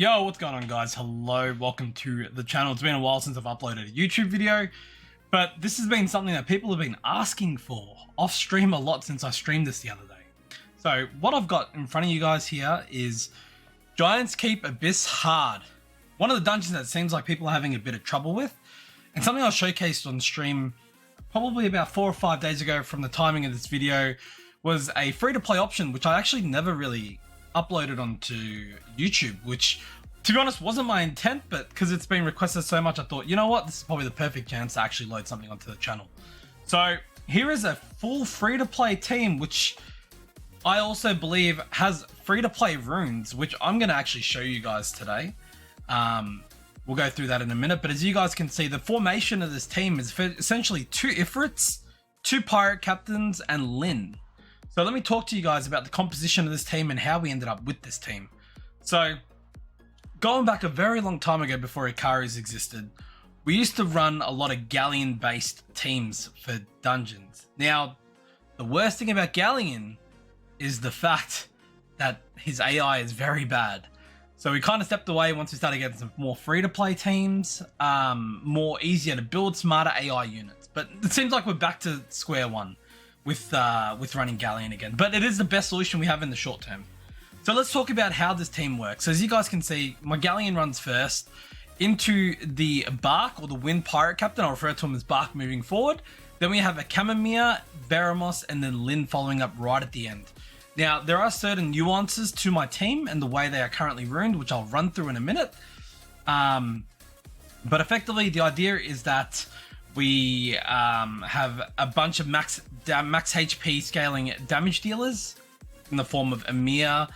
Yo, what's going on, guys? Hello, welcome to the channel. It's been a while since I've uploaded a YouTube video, but this has been something that people have been asking for off stream a lot since I streamed this the other day. So what I've got in front of you guys here is Giants Keep Abyss Hard. One of the dungeons that seems like people are having a bit of trouble with, and something I showcased on stream probably about 4 or 5 days ago from the timing of this video was a free-to-play option, which I actually never really uploaded onto YouTube, which to be honest wasn't my intent, but because it's been requested so much, I thought, you know what, this is probably the perfect chance to actually load something onto the channel. So here is a full free-to-play team, which I also believe has free-to-play runes, which I'm going to actually show you guys today. We'll go through that in a minute, but as you guys can see, the formation of this team is essentially 2 Ifrits, 2 Pirate Captains, and Lyn. So let me talk to you guys about the composition of this team and how we ended up with this team. So going back a very long time ago before Ikari's existed, we used to run a lot of Galleon based teams for dungeons. Now, the worst thing about Galleon is the fact that his AI is very bad. So we kind of stepped away once we started getting some more free to play teams, more easier to build, smarter AI units. But it seems like we're back to square one with running Galleon again, but it is the best solution we have in the short term. So let's talk about how this team works. So as you guys can see, my Galleon runs first into the Bark, or the Wind Pirate Captain. I'll refer to him as Bark moving forward. Then we have a Chamomile, Veramos, and then Lyn following up right at the end. Now, there are certain nuances to my team and the way they are currently ruined, which I'll run through in a minute. But effectively, the idea is that we have a bunch of max HP scaling damage dealers in the form of Emir,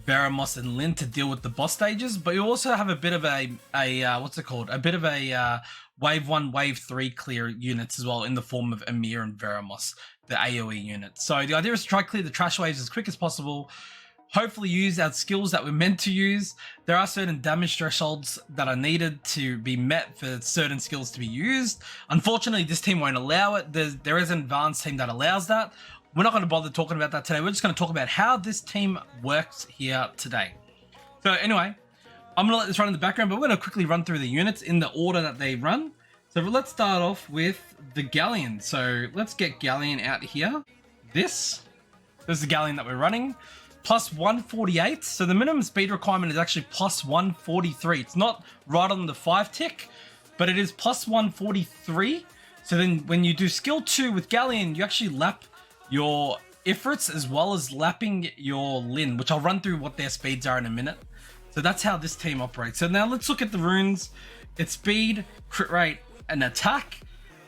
Veramos, and Lyn to deal with the boss stages. But you also have a bit of a what's it called? A bit of a wave 1, wave 3 clear units as well in the form of Emir and Veramos, the AoE units. So the idea is to try to clear the trash waves as quick as possible. Hopefully use our skills that we're meant to use. There are certain damage thresholds that are needed to be met for certain skills to be used. Unfortunately, this team won't allow it. There is an advanced team that allows that. We're not going to bother talking about that today. We're just going to talk about how this team works here today. So anyway, I'm going to let this run in the background, but we're going to quickly run through the units in the order that they run. So let's start off with the Galleon. So let's get Galleon out here. This is the Galleon that we're running. Plus 148, so the minimum speed requirement is actually plus 143. It's not right on the 5 tick, but it is plus 143. So then when you do skill 2 with Galleon, you actually lap your Ifrits as well as lapping your Lyn, which I'll run through what their speeds are in a minute. So that's how this team operates. So now let's look at the runes. It's speed, crit rate, and attack.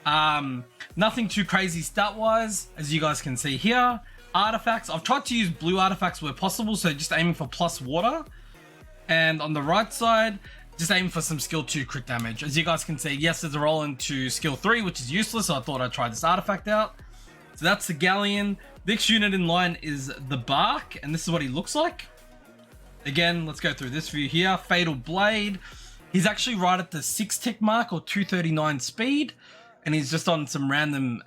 Nothing too crazy stat-wise, as you guys can see here. Artifacts, I've tried to use blue artifacts where possible, so just aiming for plus water. And on the right side, just aiming for some skill 2 crit damage. As you guys can see, yes, there's a roll into skill 3, which is useless, so I thought I'd try this artifact out. So that's the Galleon. The next unit in line is the Bark, and this is what he looks like. Again, let's go through this view here. Fatal Blade. He's actually right at the 6 tick mark, or 239 speed, and he's just on some random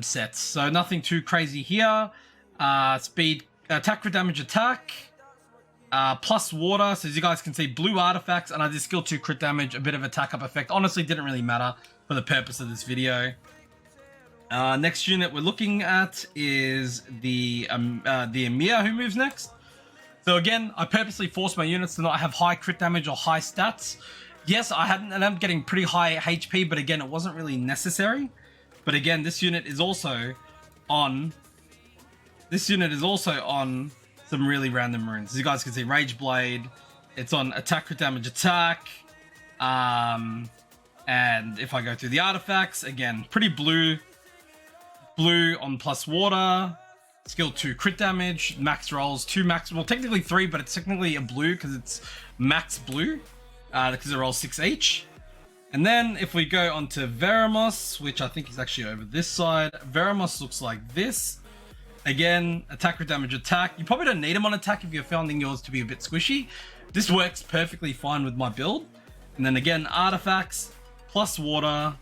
sets, so nothing too crazy here. Speed, attack for damage, attack, plus water. So as you guys can see, blue artifacts, and I did skill 2 crit damage, a bit of attack up effect. Honestly, didn't really matter for the purpose of this video. Next unit we're looking at is the Emir, who moves next. So again, I purposely forced my units to not have high crit damage or high stats. Yes, I ended up getting pretty high HP, but again, it wasn't really necessary. But again, this unit is also on some really random runes. As you guys can see, Rage Blade, it's on attack crit damage attack. And if I go through the artifacts, again, pretty blue on plus water, skill 2 crit damage, max rolls, 2 max, well technically 3, but it's technically a blue because it's max blue, because it rolls 6 each. And then if we go on to Veramos, which I think is actually over this side, Veramos looks like this. Again, attack with damage attack. You probably don't need him on attack if you're finding yours to be a bit squishy. This works perfectly fine with my build. And then again, artifacts, plus water.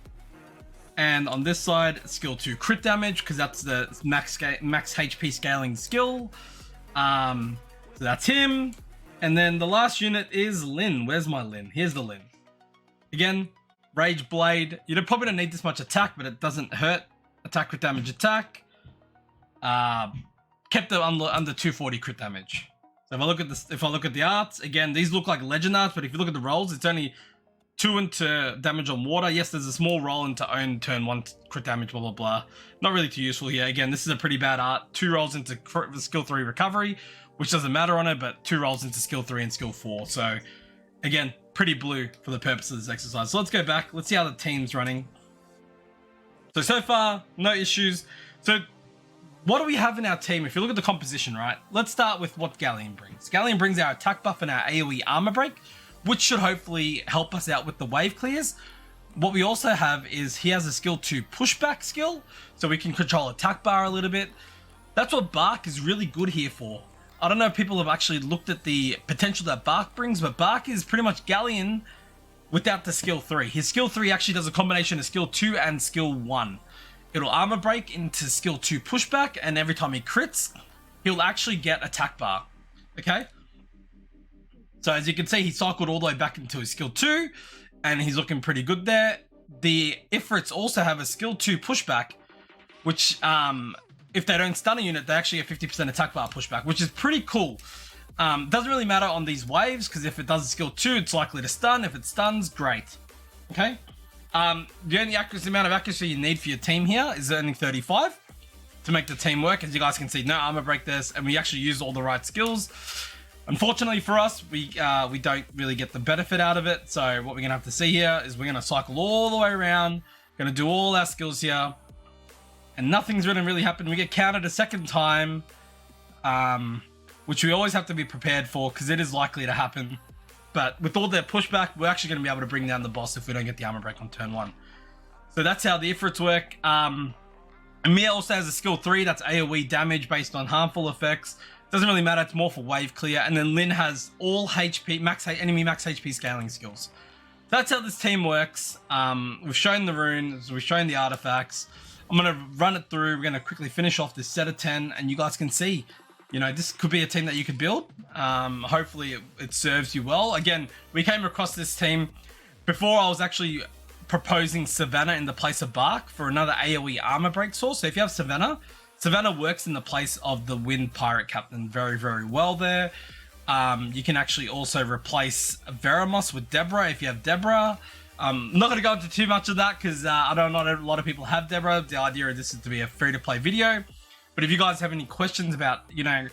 And on this side, skill 2 crit damage, because that's the max HP scaling skill. So that's him. And then the last unit is Lin. Where's my Lin? Here's the Lin. Again, Rage Blade. You probably don't need this much attack, but it doesn't hurt. Attack, crit damage, attack. Kept it under 240 crit damage. So if I look at the arts, again, these look like legend arts, but if you look at the rolls, it's only 2 into damage on water. Yes, there's a small roll into own turn 1 crit damage, blah, blah, blah. Not really too useful here. Again, this is a pretty bad art. 2 rolls into skill 3 recovery, which doesn't matter on it, but 2 rolls into skill 3 and skill 4. So again, pretty blue for the purpose of this exercise. So let's go back. Let's see how the team's running. So far, no issues. So what do we have in our team? If you look at the composition, right? Let's start with what Galleon brings. Galleon brings our attack buff and our AoE armor break, which should hopefully help us out with the wave clears. What we also have is he has a skill 2 pushback skill, so we can control attack bar a little bit. That's what Bark is really good here for. I don't know if people have actually looked at the potential that Bark brings, but Bark is pretty much Galleon without the skill 3. His skill 3 actually does a combination of skill 2 and skill 1. It'll armor break into skill 2 pushback, and every time he crits, he'll actually get attack bar. Okay? So as you can see, he cycled all the way back into his skill 2, and he's looking pretty good there. The Ifrits also have a skill 2 pushback, which if they don't stun a unit, they actually get 50% attack bar pushback, which is pretty cool. Doesn't really matter on these waves, because if it does a skill 2, it's likely to stun. If it stuns, great. Okay? The only amount of accuracy you need for your team here is only 35 to make the team work. As you guys can see, no armor break this, and we actually use all the right skills. Unfortunately for us, we don't really get the benefit out of it. So what we're gonna have to see here is we're gonna cycle all the way around, gonna do all our skills here, and nothing's gonna really happen. We get counted a second time, which we always have to be prepared for, because it is likely to happen. But with all their pushback, we're actually going to be able to bring down the boss if we don't get the armor break on turn 1. So that's how the Ifrits work. Amir also has a skill 3, that's AoE damage based on harmful effects. Doesn't really matter, it's more for wave clear. And then Lin has all HP, enemy max HP scaling skills. That's how this team works. We've shown the runes, we've shown the artifacts. I'm going to run it through. We're going to quickly finish off this set of 10, and you guys can see, you know, this could be a team that you could build. Hopefully it serves you well. Again, we came across this team before. I was actually proposing Savannah in the place of Bark for another AoE armor break source. So if you have Savannah works in the place of the Wind Pirate Captain very, very well there. You can actually also replace Veramos with Deborah if you have Deborah. I'm not going to go into too much of that, because I know not a lot of people have Deborah. The idea of this is to be a free-to-play video. But if you guys have any questions about, you know,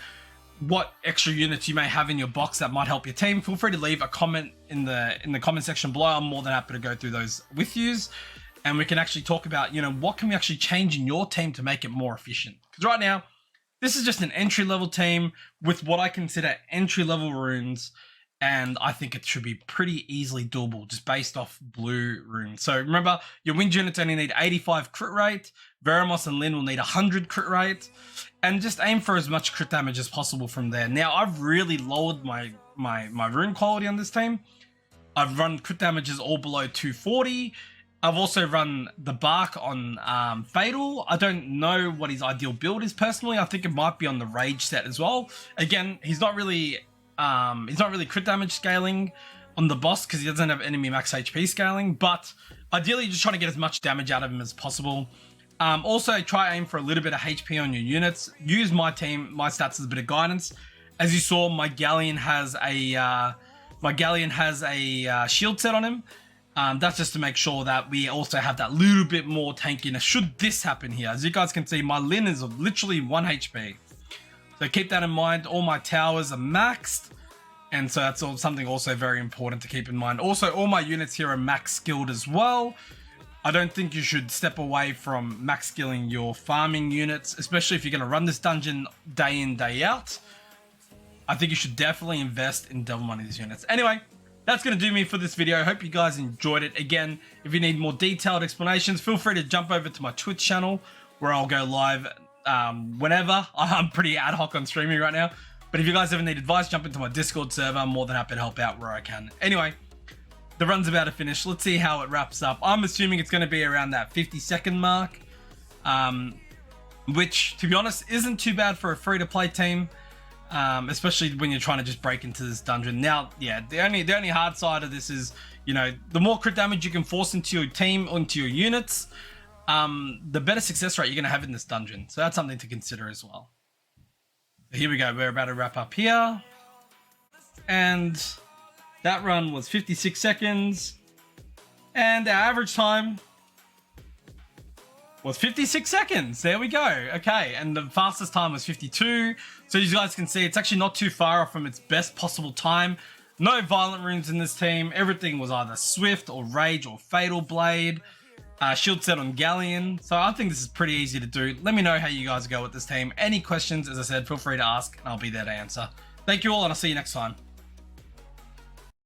what extra units you may have in your box that might help your team, feel free to leave a comment in the comment section below. I'm more than happy to go through those with yous, and we can actually talk about, you know, what can we actually change in your team to make it more efficient. Because right now, this is just an entry-level team with what I consider entry-level runes, and I think it should be pretty easily doable just based off blue runes. So remember, your wind units only need 85 crit rate. Veramos and Lin will need 100 crit rate, and just aim for as much crit damage as possible from there. Now, I've really lowered my rune quality on this team. I've run crit damages all below 240. I've also run the Bark on Fatal. I don't know what his ideal build is personally. I think it might be on the Rage set as well. Again, he's not really crit damage scaling on the boss because he doesn't have enemy max HP scaling, but ideally just trying to get as much damage out of him as possible. Also, try aim for a little bit of HP on your units. Use my stats as a bit of guidance. As you saw, my Galleon has a shield set on him. That's just to make sure that we also have that little bit more tankiness should this happen here. As you guys can see, my Lin is literally 1 HP. So keep that in mind. All my towers are maxed, and so that's something also very important to keep in mind. Also, all my units here are max skilled as well. I don't think you should step away from max skilling your farming units, especially if you're going to run this dungeon day in, day out. I think you should definitely invest in Devil Money these units. Anyway, that's going to do me for this video. I hope you guys enjoyed it. Again, if you need more detailed explanations, feel free to jump over to my Twitch channel where I'll go live whenever. I'm pretty ad hoc on streaming right now. But if you guys ever need advice, jump into my Discord server. I'm more than happy to help out where I can. Anyway, the run's about to finish. Let's see how it wraps up. I'm assuming it's going to be around that 50-second mark, which, to be honest, isn't too bad for a free-to-play team. especially when you're trying to just break into this dungeon. Now, yeah, the only hard side of this is, you know, the more crit damage you can force into your team, into your units, the better success rate you're going to have in this dungeon. So that's something to consider as well. So here we go. We're about to wrap up here. And that run was 56 seconds. And our average time was 56 seconds. There we go. Okay, and the fastest time was 52. So you guys can see it's actually not too far off from its best possible time. No violent runes in this team. Everything was either Swift or Rage or Fatal Blade. Shield set on Galleon. So I think this is pretty easy to do. Let me know how you guys go with this team. Any questions, as I said, feel free to ask and I'll be there to answer. Thank you all and I'll see you next time.